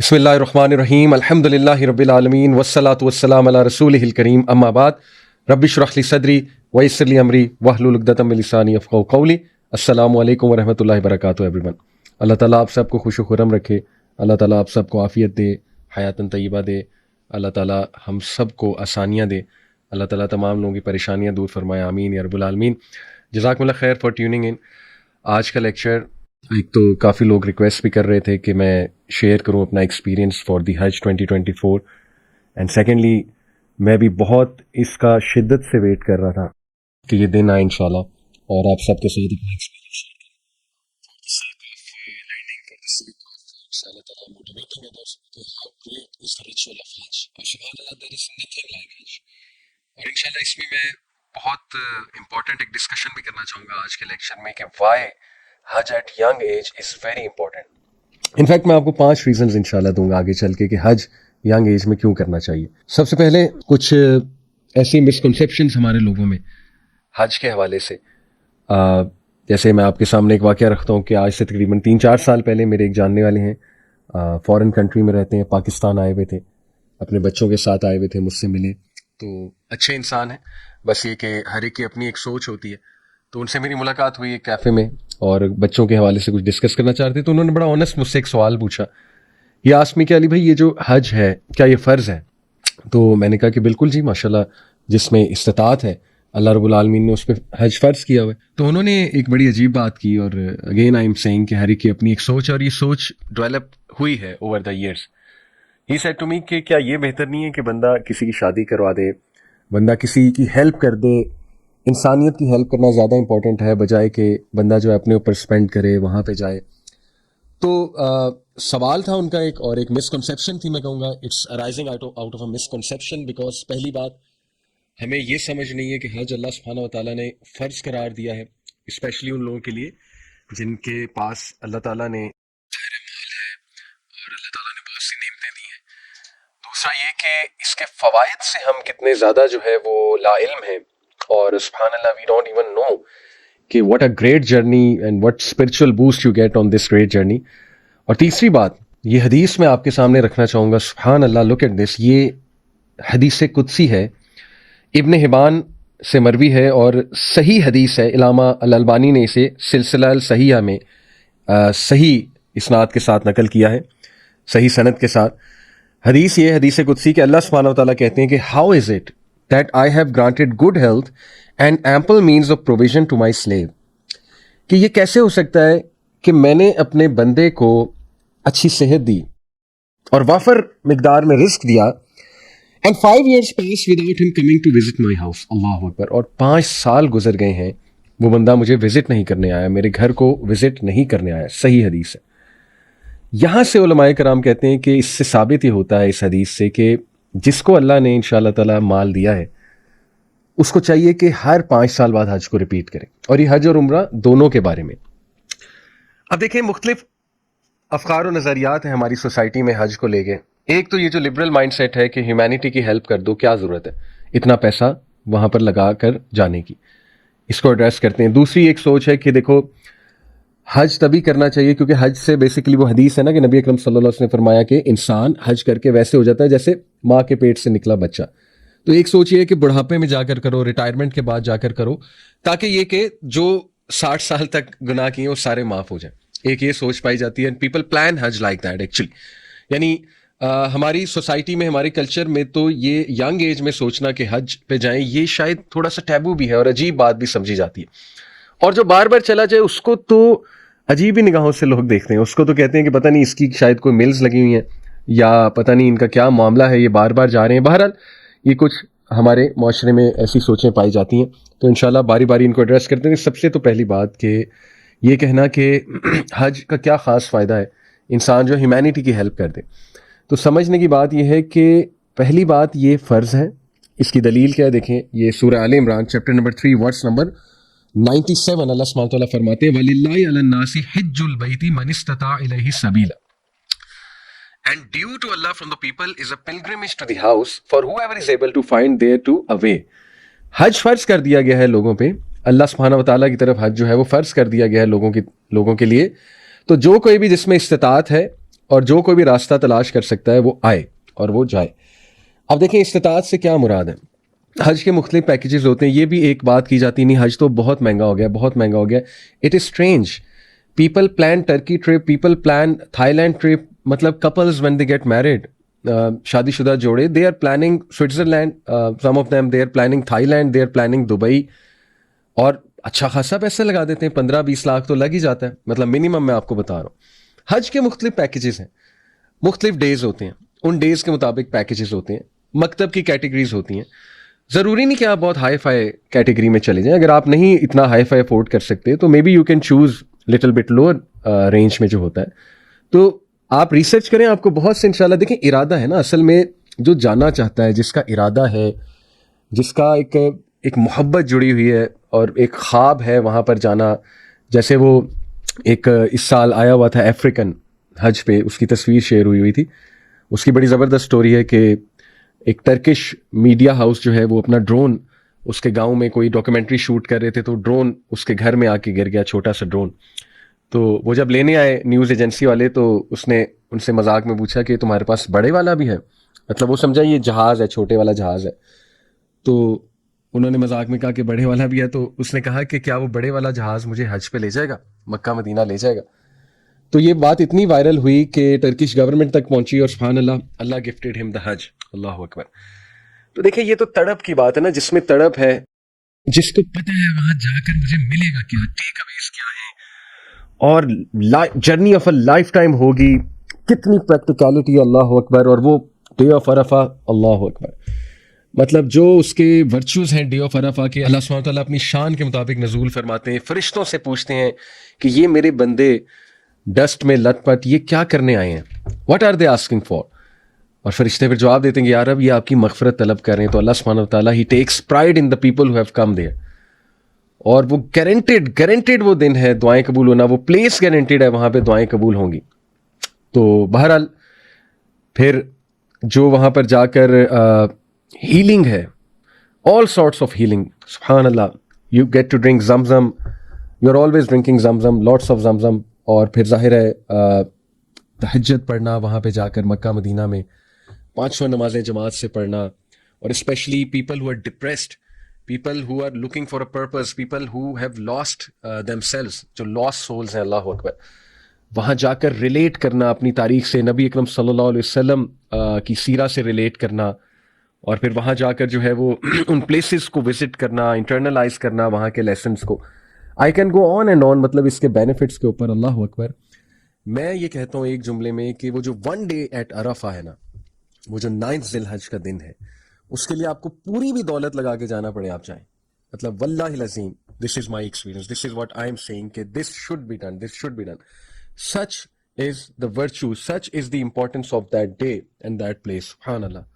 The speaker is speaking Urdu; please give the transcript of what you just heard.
بسم اللہ الرحمن الرحیم الحمد للہ رب العالمین والصلاة والسلام علی رسولہ الکریم اما بعد رب اشرح لی صدری ویسر لی امری واحلل عقدۃ من لسانی یفقہوا قولی. السلام علیکم ورحمۃ اللہ وبرکاتہ ایوری ون. اللہ تعالیٰ آپ سب کو خوش و خرم رکھے. اللہ تعالیٰ آپ سب کو عافیت دے, حیاتاً طیبہ دے. اللہ تعالیٰ ہم سب کو آسانیاں دے. اللہ تعالیٰ تمام لوگوں کی پریشانیاں دور فرمائے, آمین یا رب العالمین. جزاکم اللہ خیر فار ٹیوننگ ان. آج کا لیکچر, ایک تو کافی لوگ ریکویسٹ بھی کر رہے تھے کہ میں شیئر کروں اپنا experience for the Hajj 2024, and secondly میں بھی بہت اس کا شدت سے ویٹ کر رہا تھا کہ یہ دن آئے انشاءاللہ اور آپ سب کے ساتھ اپنا ایکسپیرینس اور انشاءاللہ اس میں میں بہت امپورٹنٹ ایک ڈسکشن بھی کرنا چاہوں گا آج کے لیکچر میں کہ وائی حج at young age is very important. In fact میں آپ کو 5 ریزنز انشاءاللہ دوں گا آگے چل کے کہ حج ینگ ایج میں کیوں کرنا چاہیے. سب سے پہلے کچھ ایسی مسکنسیپشنز ہمارے لوگوں میں حج کے حوالے سے. جیسے میں آپ کے سامنے ایک واقعہ رکھتا ہوں کہ آج سے تقریباً 3-4 سال پہلے میرے ایک جاننے والے ہیں, فورن کنٹری میں رہتے ہیں, پاکستان آئے ہوئے تھے, اپنے بچوں کے ساتھ آئے ہوئے تھے, مجھ سے ملے. تو اچھے انسان ہیں, بس یہ کہ ہر ایک کی اپنی ایک سوچ ہوتی ہے. تو ان سے میری ملاقات ہوئی ایک کیفے میں اور بچوں کے حوالے سے کچھ ڈسکس کرنا چاہتے. تو انہوں نے بڑا آنیسٹ مجھ سے ایک سوال پوچھا. یہ آسمی کہ علی بھائی یہ جو حج ہے کیا یہ فرض ہے؟ تو میں نے کہا کہ بالکل جی, ماشاءاللہ جس میں استطاعت ہے اللہ رب العالمین نے اس پہ حج فرض کیا ہوا ہے. تو انہوں نے ایک بڑی عجیب بات کی, اور اگین آئی ایم سیئنگ کہ ہر ایک کی اپنی ایک سوچ, اور یہ سوچ ڈیولپ ہوئی ہے over the years. He said to me کہ کیا یہ بہتر نہیں ہے کہ بندہ کسی کی شادی کروا دے, بندہ کسی کی ہیلپ کر دے. انسانیت کی ہیلپ کرنا زیادہ امپورٹنٹ ہے بجائے کہ بندہ جو ہے اپنے اوپر اسپینڈ کرے, وہاں پہ جائے. تو سوال تھا ان کا ایک, اور ایک مسکنسیپشن تھی, میں کہوں گا it's arising out of a misconception, because پہلی بات ہمیں یہ سمجھ نہیں ہے کہ حج اللہ سبحانہ و تعالیٰ نے فرض قرار دیا ہے, اسپیشلی ان لوگوں کے لیے جن کے پاس اللہ تعالیٰ نے مال ہے اور اللہ تعالیٰ نے بہت سی نعمتیں دی ہیں. دوسرا یہ کہ اس کے فوائد سے ہم کتنے زیادہ جو ہے وہ لا علم ہیں, اور سبحان اللہ وی ڈونٹ ایون نو کہ what a great journey and what spiritual boost you get on this great journey. اور تیسری بات, یہ حدیث میں آپ کے سامنے رکھنا چاہوں گا, سبحان اللہ لک ایٹ دس. یہ حدیث قدسی ہے, ابن حبان سے مروی ہے اور صحیح حدیث ہے. علامہ الالبانی نے اسے سلسلہ الصحیحہ میں صحیح اسناد کے ساتھ نقل کیا ہے, صحیح سند کے ساتھ. حدیث یہ حدیث قدسی کہ اللہ سبحانہ و تعالیٰ کہتے ہیں کہ how is it that I have granted good health and ample means of provision to my slave. کہ یہ کیسے ہو سکتا ہے کہ میں نے اپنے بندے کو اچھی صحت دی اور وافر مقدار میں رزق دیا, and 5 years passed without him coming to visit my house. اللہ اکبر. اور 5 سال گزر گئے ہیں وہ بندہ مجھے وزٹ نہیں کرنے آیا, میرے گھر کو وزٹ نہیں کرنے آیا. صحیح حدیث ہے. یہاں سے علماء کرام کہتے ہیں کہ اس سے ثابت یہ ہوتا ہے اس حدیث سے کہ جس کو اللہ نے انشاءاللہ تعالیٰ مال دیا ہے اس کو چاہیے کہ ہر 5 سال بعد حج کو ریپیٹ کرے, اور یہ حج اور عمرہ دونوں کے بارے میں. اب دیکھیں مختلف افکار و نظریات ہیں ہماری سوسائٹی میں حج کو لے کے. ایک تو یہ جو لبرل مائنڈ سیٹ ہے کہ ہیومینٹی کی ہیلپ کر دو, کیا ضرورت ہے اتنا پیسہ وہاں پر لگا کر جانے کی, اس کو ایڈریس کرتے ہیں. دوسری ایک سوچ ہے کہ دیکھو حج تبھی کرنا چاہیے کیونکہ حج سے بیسیکلی وہ حدیث ہے نا کہ نبی اکرم صلی اللہ علیہ وسلم نے فرمایا کہ انسان حج کر کے ویسے ہو جاتا ہے جیسے ماں کے پیٹ سے نکلا بچہ. تو ایک سوچ یہ ہے کہ بڑھاپے میں جا کر کرو, ریٹائرمنٹ کے بعد جا کر کرو, تاکہ یہ کہ جو 60 سال تک گناہ کیے وہ سارے معاف ہو جائیں. ایک یہ سوچ پائی جاتی ہے, and people plan Hajj like that actually. یعنی ہماری سوسائٹی میں, ہماری کلچر میں تو یہ ینگ ایج میں سوچنا کہ حج پہ جائیں یہ شاید تھوڑا سا ٹیبو بھی ہے اور عجیب بات بھی سمجھی جاتی ہے. اور جو بار بار چلا جائے اس کو تو عجیب ہی نگاہوں سے لوگ دیکھتے ہیں, اس کو تو کہتے ہیں کہ پتہ نہیں اس کی شاید کوئی ملز لگی ہوئی ہیں یا پتہ نہیں ان کا کیا معاملہ ہے, یہ بار بار جا رہے ہیں. بہرحال یہ کچھ ہمارے معاشرے میں ایسی سوچیں پائی جاتی ہیں, تو انشاءاللہ باری باری ان کو ایڈریس کرتے ہیں. سب سے تو پہلی بات کہ یہ کہنا کہ حج کا کیا خاص فائدہ ہے, انسان جو ہیومینٹی کی ہیلپ کر دے. تو سمجھنے کی بات یہ ہے کہ پہلی بات یہ فرض ہے. اس کی دلیل کیا ہے دیکھیں, یہ سورہ آل عمران چیپٹر نمبر 3 ورس نمبر 97, اللہ سبحانہ وتعالیٰ فرماتے ہیں وَلِلَّهِ عَلَى النَّاسِ حِجُّ الْبَيْتِ مَنِ اسْتَطَاعَ إِلَيْهِ سَبِيلًا, and due to Allah from the people is a pilgrimage to the house for whoever is able to find thereto a way. حج فرض کر دیا گیا ہے لوگوں پہ, اللہ سبحانہ وتعالیٰ کی طرف حج جو ہے وہ فرض کر دیا گیا ہے لوگوں کے لیے. تو جو کوئی بھی جس میں استطاعت ہے اور جو کوئی بھی راستہ تلاش کر سکتا ہے وہ آئے اور وہ جائے. اب دیکھیں استطاعت سے کیا مراد ہے. حج کے مختلف پیکیجز ہوتے ہیں. یہ بھی ایک بات کی جاتی نہیں حج تو بہت مہنگا ہو گیا, بہت مہنگا ہو گیا. It is strange, people plan Turkey trip, people plan Thailand trip. مطلب couples when they get married, شادی شدہ جوڑے, they are planning Switzerland, some of them they are planning Thailand, they are planning Dubai, اور اچھا خاصا پیسہ لگا دیتے ہیں. 15-20 لاکھ تو لگ ہی جاتا ہے, مطلب منیمم میں آپ کو بتا رہا ہوں. حج کے مختلف پیکیجز ہیں, مختلف ڈیز ہوتے ہیں, ان ڈیز کے مطابق پیکیجز ہوتے ہیں, مکتب کی کیٹیگریز ہوتی ہیں. ضروری نہیں کہ آپ بہت ہائی فائی کیٹیگری میں چلے جائیں. اگر آپ نہیں اتنا ہائی فائی افورڈ کر سکتے تو maybe you can choose little bit lower range میں جو ہوتا ہے. تو آپ ریسرچ کریں, آپ کو بہت سے انشاءاللہ. دیکھیں ارادہ ہے نا اصل میں, جو جانا چاہتا ہے, جس کا ارادہ ہے, جس کا ایک محبت جڑی ہوئی ہے اور ایک خواب ہے وہاں پر جانا. جیسے وہ ایک اس سال آیا ہوا تھا افریقن حج پہ, اس کی تصویر شیئر ہوئی تھی. اس کی بڑی زبردست سٹوری ہے کہ ایک ٹرکش میڈیا ہاؤس جو ہے وہ اپنا ڈرون اس کے گاؤں میں کوئی ڈاکومنٹری شوٹ کر رہے تھے, تو ڈرون اس کے گھر میں آ کے گر گیا, چھوٹا سا ڈرون. تو وہ جب لینے آئے نیوز ایجنسی والے, تو اس نے ان سے مذاق میں پوچھا کہ تمہارے پاس بڑے والا بھی ہے. مطلب وہ سمجھا یہ جہاز ہے, چھوٹے والا جہاز ہے. تو انہوں نے مذاق میں کہا کہ بڑے والا بھی ہے. تو اس نے کہا کہ کیا وہ بڑے والا جہاز مجھے حج پہ لے جائے گا, مکہ مدینہ لے جائے گا. تو یہ بات اتنی وائرل ہوئی کہ ٹرکش گورنمنٹ تک پہنچی, اور سبحان اللہ, اللہ گفٹڈ ہم دا حج. اللہ اکبر. تو دیکھیں یہ تو تڑپ کی بات ہے نا, جس میں تڑپ ہے, جس کو پتہ ہے وہاں جا کر مجھے ملے گا کیا, ٹیک اویز کیا ہے, اور journey of a life time ہوگی, کتنی پریکٹیکلٹی, اللہ اکبر. اور وہ ڈے آف عرفہ, اللہ اکبر. مطلب جو اس کے ورچوز ہیں ڈے آف عرفہ کے, اللہ سبحانہ وتعالیٰ اپنی شان کے مطابق نزول فرماتے ہیں. فرشتوں سے پوچھتے ہیں کہ یہ میرے بندے ڈسٹ میں لت پٹ یہ کیا کرنے آئے ہیں, what are they asking for. اور فرشتے پھر جواب دیتے ہیں کہ یار اب یہ آپ کی مغفرت طلب کر رہے ہیں. تو اللہ سبحانہ وتعالیٰ ہی takes pride in the people who have come there. اور وہ گارنٹیڈ وہ دن ہے دعائیں قبول ہونا, وہ پلیس گارنٹیڈ ہے, وہاں پہ دعائیں قبول ہوں گی. تو بہرحال پھر جو وہاں پر جا کر ہیلنگ ہے, all sorts of healing, سبحان اللہ. you get to drink Zamzam, you're always drinking Zamzam, lots of زمزم. اور پھر ظاہر ہے تہجد پڑھنا وہاں پہ جا کر مکہ مدینہ میں, 500 نمازیں جماعت سے پڑھنا. اور especially people who are depressed, people who are looking for a purpose, people who have lost themselves, جو lost souls ہیں, اللہ اکبر. وہاں جا کر ریلیٹ کرنا اپنی تاریخ سے, نبی اکرم صلی اللہ علیہ وسلم کی سیرہ سے ریلیٹ کرنا. اور پھر وہاں جا کر جو ہے وہ ان پلیسز کو وزٹ کرنا, انٹرنلائز کرنا وہاں کے لیسنس کو. I can go on and on, مطلب اس کے بینیفٹس کے اوپر, اللہ اکبر. میں یہ کہتا ہوں ایک جملے میں کہ وہ جو 1 day ایٹ عرفہ ہے نا, وہ جو 9 ذی الحج کا دن ہے, اس کے لیے آپ کو پوری بھی دولت لگا کے جانا پڑے آپ جائیں. مطلب واللہ العظیم, this is my experience, this is what I am seeing کہ this should be done, this should be done. Such is the virtue, such is the importance of that day and that place, سبحان اللہ.